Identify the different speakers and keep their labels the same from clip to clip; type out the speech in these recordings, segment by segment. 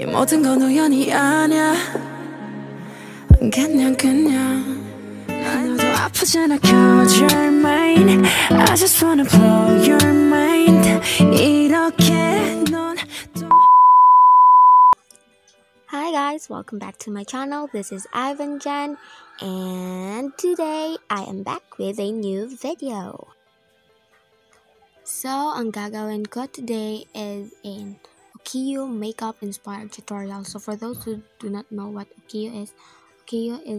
Speaker 1: 이 모든 건 우연이 아니야. 그냥 너도 아프잖아. Cause you're mine. I just wanna blow your mind. 이렇게 넌 또.
Speaker 2: Hi guys, welcome back to my channel. This is Ivan Jan, and today I am back with a new video. So, ang gagawin ko today is an Ukiyo makeup inspired tutorial. So for those who do not know what Ukiyo is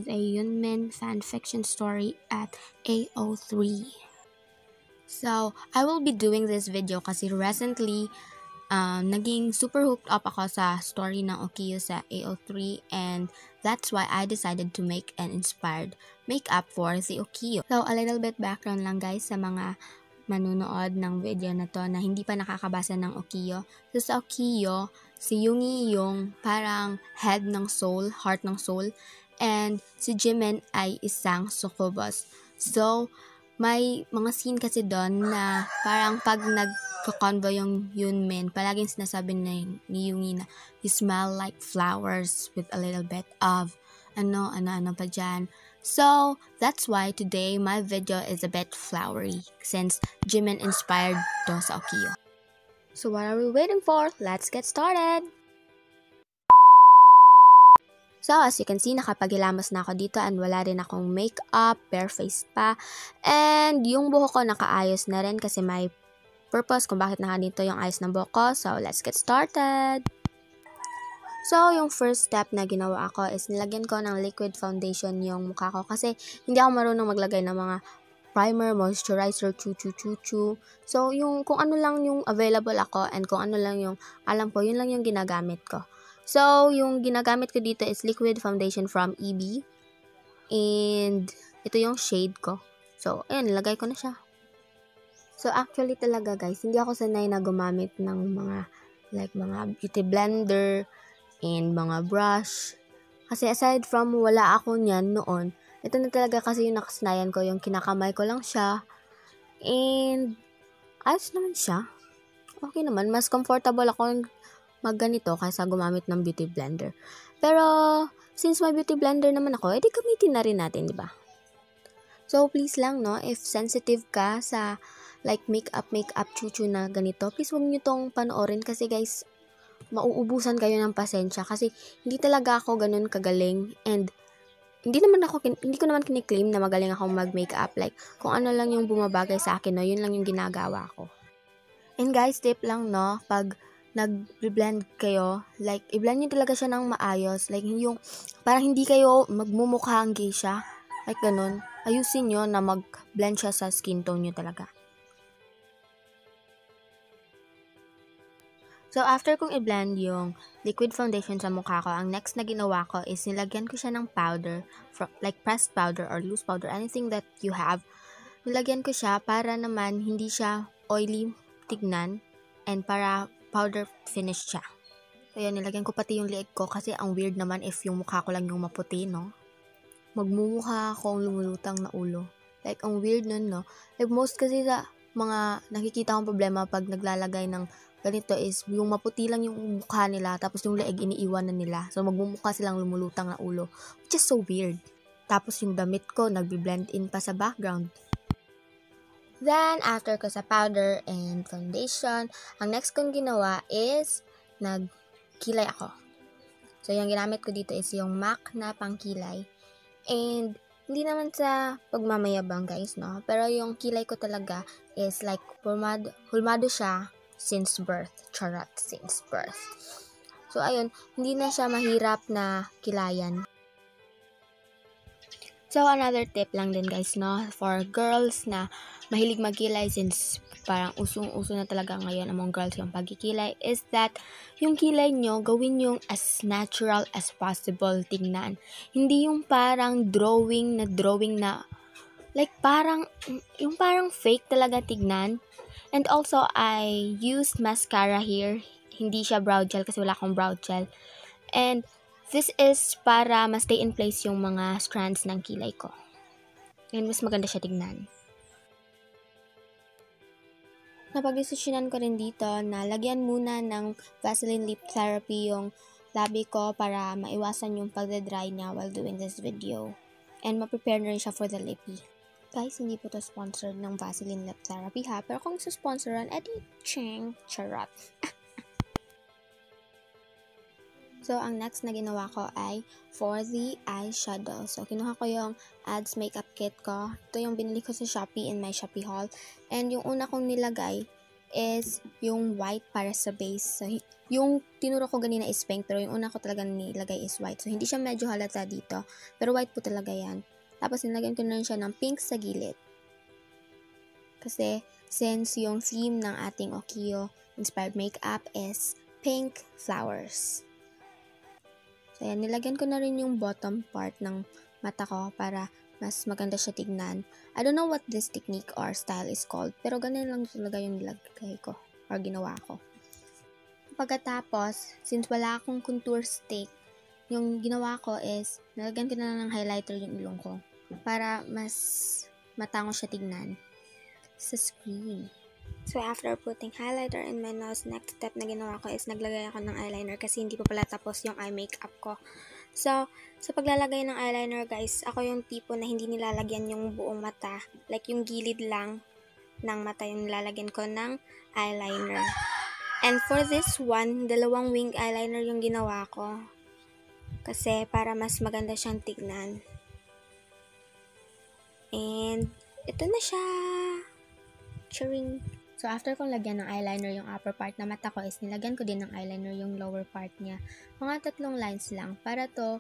Speaker 2: a Yunmin fanfiction story at AO3. So, I will be doing this video kasi recently naging super hooked up ako sa story ng Ukiyo sa AO3, and that's why I decided to make an inspired makeup for the Ukiyo. So, a little bit background lang guys sa mga manunood ng video na to na hindi pa nakakabasa ng Ukiyo. So, sa Ukiyo, si Yungi yung parang head ng soul, heart ng soul, and si Jimin ay isang succubus. So, may mga scene kasi doon na parang pag nagko-convo yung Yunmin, palaging sinasabi ni Yungi na you smell like flowers with a little bit of ano pa dyan. So, that's why today my video is a bit flowery since Jimin inspired to sa Ukiyo. So, what are we waiting for? Let's get started! So, as you can see, nakapagilamos na ako dito and wala rin akong makeup, bare-faced pa. And yung buhok ko nakaayos na rin kasi may purpose kung bakit nakanito yung ayos ng buhok ko. So, let's get started! So, yung first step na ginawa ko is nilagyan ko ng liquid foundation yung mukha ko kasi hindi ako marunong maglagay ng mga primer, moisturizer, chu-chu-chu-chu. So, yung kung ano lang yung available ako and kung ano lang yung alam ko, yun lang yung ginagamit ko. So, yung ginagamit ko dito is liquid foundation from EB. And ito yung shade ko. So, ayan, nilagay ko na siya. So, actually talaga guys, hindi ako sanay na gumamit ng mga beauty blender and mga brush. Kasi aside from wala ako niyan noon, ito na talaga kasi yung nakasanayan ko, yung kinakamay ko lang siya. And ayos naman siya. Okay naman, mas comfortable ako magganito kaysa gumamit ng beauty blender. Pero, since may beauty blender naman ako, edi gamitin na rin natin, di ba? So, please lang, no, if sensitive ka sa makeup, chuchu na ganito, please huwag nyo tong panoorin kasi guys, mauubusan kayo ng pasensya kasi hindi talaga ako ganun kagaling, and hindi ko naman kiniklaim na magaling ako mag-makeup. Kung ano lang yung bumabagay sa akin, no, yun lang yung ginagawa ko. And guys, tip lang, no, pag nag-blend kayo, i-blend nyo talaga siya ng maayos. Yung, parang hindi kayo magmumukhang geisha. Ganun. Ayusin nyo na mag-blend siya sa skin tone nyo talaga. So, after kong i-blend yung liquid foundation sa mukha ko, ang next na ginawa ko is nilagyan ko siya ng powder, pressed powder or loose powder, anything that you have. Nilagyan ko siya para naman hindi siya oily tignan and para powder finish siya. So, yun, nilagyan ko pati yung liig ko kasi ang weird naman if yung mukha ko lang yung maputi, no? Magmumukha akong lumulutang na ulo. Ang weird nun, no? Most kasi sa mga nakikita kong problema pag naglalagay ng ganito is yung maputi lang yung mukha nila tapos yung liig iniiwan na nila. So, magmumukha silang lumulutang na ulo. Which is so weird. Tapos yung damit ko, nagbi-blend in pa sa background. Then, after ko sa powder and foundation, ang next kong ginawa is nagkilay ako. So, yung ginamit ko dito is yung MAC na pangkilay. And, hindi naman sa pagmamayabang guys, no? Pero yung kilay ko talaga is hulmado siya since birth. Charot, since birth. So, ayun, hindi na siya mahirap na kilayan. So, another tip lang din guys, no? For girls na mahilig magkilay since parang usong-uso na talaga ngayon among girls yung pagkikilay is that yung kilay nyo, gawin yung as natural as possible tingnan. Hindi yung parang drawing na parang fake talaga tignan. And also, I used mascara here. Hindi siya brow gel kasi wala akong brow gel. And this is para ma-stay in place yung mga strands ng kilay ko. And mas maganda siya tignan. Napag-desisyonan ko rin dito na lagyan muna ng Vaseline Lip Therapy yung labi ko para maiwasan yung pagdadry niya while doing this video. And ma-prepare na rin siya for the lippy. Guys, hindi po to sponsored ng Vaseline Lip Therapy ha. Pero kung susponsoran, edi ching, charot. So, ang next na ginawa ko ay for the eyeshadow. So, kinuha ko yung Ads Makeup Kit ko. Ito yung binili ko sa Shopee in my Shopee haul. And yung una kong nilagay is yung white para sa base. So, yung tinuro ko ganina is pink, pero yung una ko talaga nilagay is white. So, hindi siya medyo halata dito. Pero white po talaga yan. Tapos, nilagyan ko na rin siya ng pink sa gilid. Kasi, since yung theme ng ating Okio inspired makeup is pink flowers. So, ayan, nilagyan ko na rin yung bottom part ng mata ko para mas maganda siya tignan. I don't know what this technique or style is called, pero ganun lang talaga yung nilagay ko or ginawa ko. Pagkatapos, since wala akong contour stick, yung ginawa ko is, nilagyan ko na lang ng highlighter yung ilong ko para mas matango siya tignan sa screen. So, after putting highlighter in my nose, next step na ginawa ko is naglagay ako ng eyeliner kasi hindi pa pala tapos yung eye makeup ko. So, sa paglalagay ng eyeliner, guys, ako yung tipo na hindi nilalagyan yung buong mata. Like, yung gilid lang ng mata yung nilalagyan ko ng eyeliner. And for this one, 2 wing eyeliner yung ginawa ko. Kasi para mas maganda siyang tignan. And, ito na siya. Charing! So, after kong lagyan ng eyeliner yung upper part na mata ko is nilagyan ko din ng eyeliner yung lower part niya. Mga 3 lines lang para to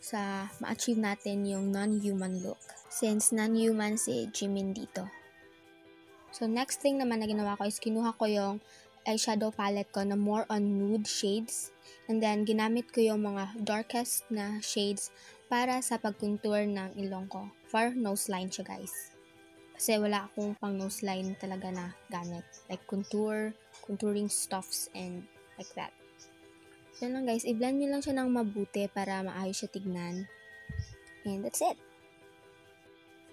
Speaker 2: sa ma-achieve natin yung non-human look. Since non-human si Jimin dito. So, next thing naman na ginawa ko is kinuha ko yung eyeshadow palette ko na more on nude shades. And then, ginamit ko yung mga darkest na shades para sa pag-contour ng ilong ko. For nose line siya, guys. Kasi wala akong pang nose line talaga na gamit. Like contouring stuffs and like that. Yan lang guys, i-blend nyo lang siya ng mabuti para maayos siya tignan. And that's it.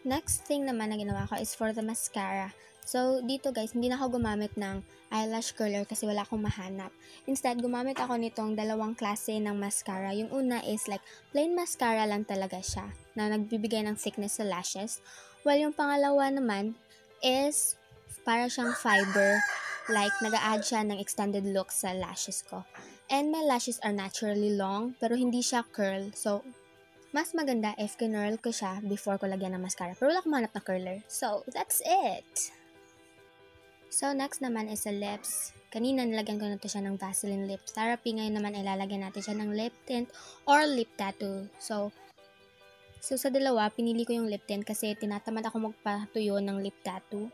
Speaker 2: Next thing naman na ginawa ko is for the mascara. So, dito guys, hindi na ako gumamit ng eyelash curler kasi wala akong mahanap. Instead, gumamit ako nitong 2 klase ng mascara. Yung una is like plain mascara lang talaga siya na nagbibigay ng thickness sa lashes. While yung pangalawa naman is para siyang fiber, like nag-a-add siya ng extended look sa lashes ko. And my lashes are naturally long pero hindi siya curl. So, mas maganda if kinurl ko siya before ko lagyan ng mascara. Pero wala akong mahanap na curler. So, that's it! So, next naman is sa lips. Kanina nilagyan ko na to siya ng Vaseline Lip Therapy. Ngayon naman ilalagyan natin siya ng lip tint or lip tattoo. So sa dalawa, pinili ko yung lip tint kasi tinatamad ako magpatuyo ng lip tattoo.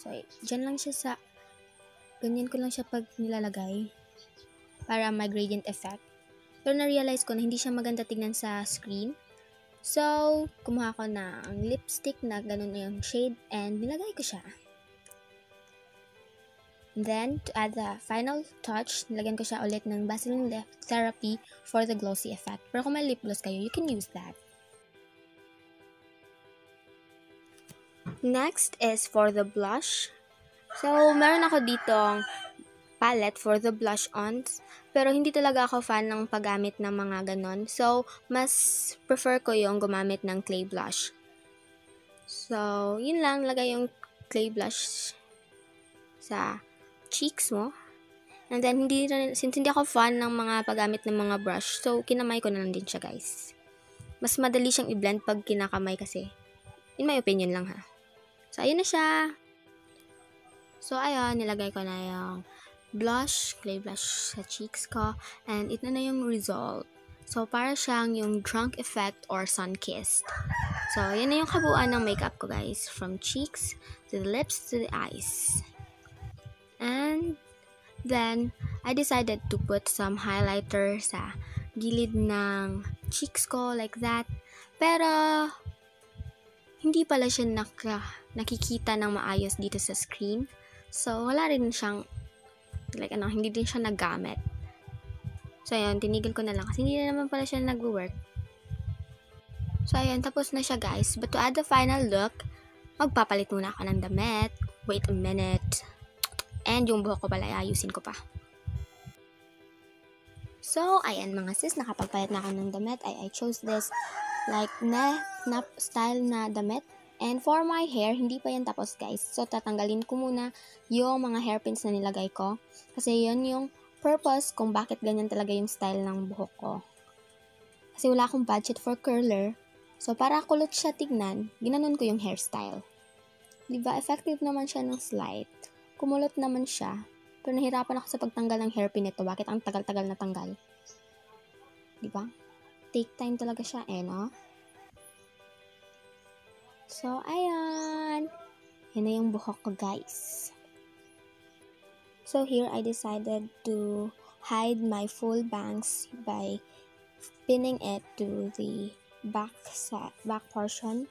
Speaker 2: So, dyan lang siya sa, ganyan ko lang siya pag nilalagay para may gradient effect. Pero na-realize ko na hindi siya maganda tignan sa screen. So, kumuha ko ng lipstick na ganun na yung shade and nilagay ko siya. And then, to add the final touch, nilagyan ko siya ulit ng Vaseline Lip Therapy for the glossy effect. Pero kung may lip gloss kayo, you can use that. Next is for the blush. So, meron ako ditong palette for the blush ons. Pero hindi talaga ako fan ng paggamit ng mga ganon. So, mas prefer ko yung gumamit ng clay blush. So, yun lang. Lagay yung clay blush sa cheeks mo. And then, since hindi ako fan ng mga paggamit ng mga brush, so, kinamay ko na lang din siya, guys. Mas madali siyang i-blend pag kinakamay kasi. In my opinion lang, ha. So, ayun na siya. So, ayun, nilagay ko na yung blush, clay blush sa cheeks ko. And ito na yung result. So, para siyang yung drunk effect or sun-kissed. So, yan na yung kabuuan ng makeup ko, guys. From cheeks to the lips to the eyes. And then, I decided to put some highlighter sa gilid ng cheeks ko, like that. Pero, hindi pala siya nakikita ng maayos dito sa screen. So, wala rin siyang, hindi din siya naggamit. So, ayun, tinigil ko na lang kasi hindi na naman pala siya nag-work. So, ayun, tapos na siya, guys. But to add the final look, magpapalit muna ako ng damit. Wait a minute. And yung buhok ko pala, ayusin ko pa. So, ayan mga sis, nakapagpalit na ako ng damit. I chose this like na style na damit. And for my hair, hindi pa yan tapos guys. So, tatanggalin ko muna yung mga hairpins na nilagay ko. Kasi yun yung purpose kung bakit ganyan talaga yung style ng buhok ko. Kasi wala akong budget for curler. So, para kulot siya tignan, ginanon ko yung hairstyle. Diba? Effective naman siya ng slight. Kumulot naman siya. Pero nahirapan ako sa pagtanggal ng hairpin nito. Bakit ang tagal-tagal na tanggal? Diba? Take time talaga siya no? So, ayan. Yan na yung buhok ko, guys. So, here I decided to hide my full bangs by pinning it to the back portion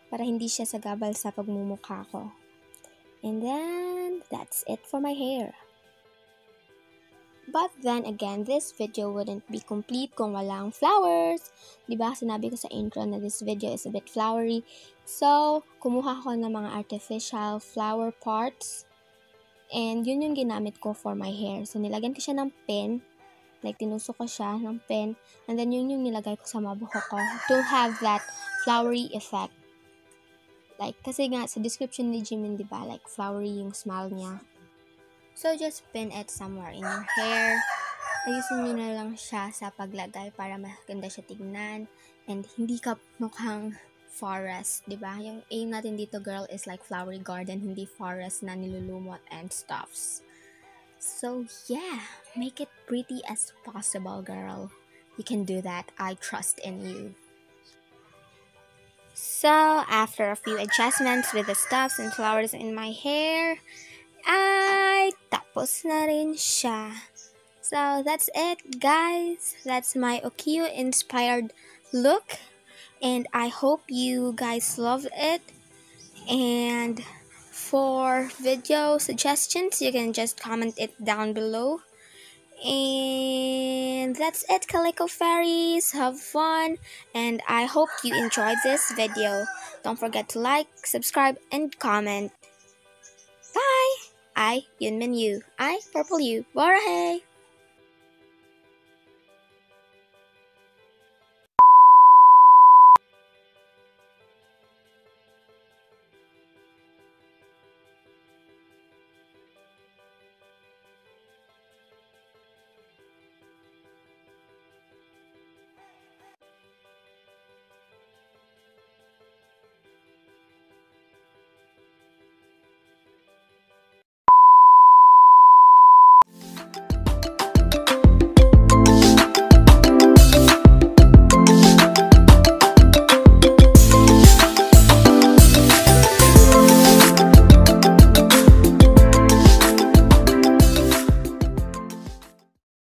Speaker 2: para hindi siya sagabal sa pagmumukha ko. And then, that's it for my hair. But then again, this video wouldn't be complete kung walang flowers. Diba, sinabi ko sa intro na this video is a bit flowery. So, kumuha ko ng mga artificial flower parts. And yun yung ginamit ko for my hair. So, nilagyan ko siya ng pen. Like, tinusok ko siya ng pen. And then, yun yung nilagay ko sa mabuhok ko to have that flowery effect. Like, kasi nga, sa description ni Jimin, diba, like, flowery yung smile niya. So, just pin it somewhere in your hair. Ayusin nyo na lang siya sa paglagay para maganda siya tignan. And hindi ka mukhang forest, diba? Yung aim natin dito, girl, is like flowery garden, hindi forest na nilulumot and stuffs. So, yeah. Make it pretty as possible, girl. You can do that. I trust in you. So, after a few adjustments with the stuffs and flowers in my hair, ay tapos na rin siya. So, that's it, guys. That's my Okio-inspired look. And I hope you guys love it. And for video suggestions, you can just comment it down below. And that's it, Calico Fairies. Have fun. And I hope you enjoyed this video. Don't forget to like, subscribe, and comment. Bye! I, Yunmin Yu. I, Purple Yu. Borahae!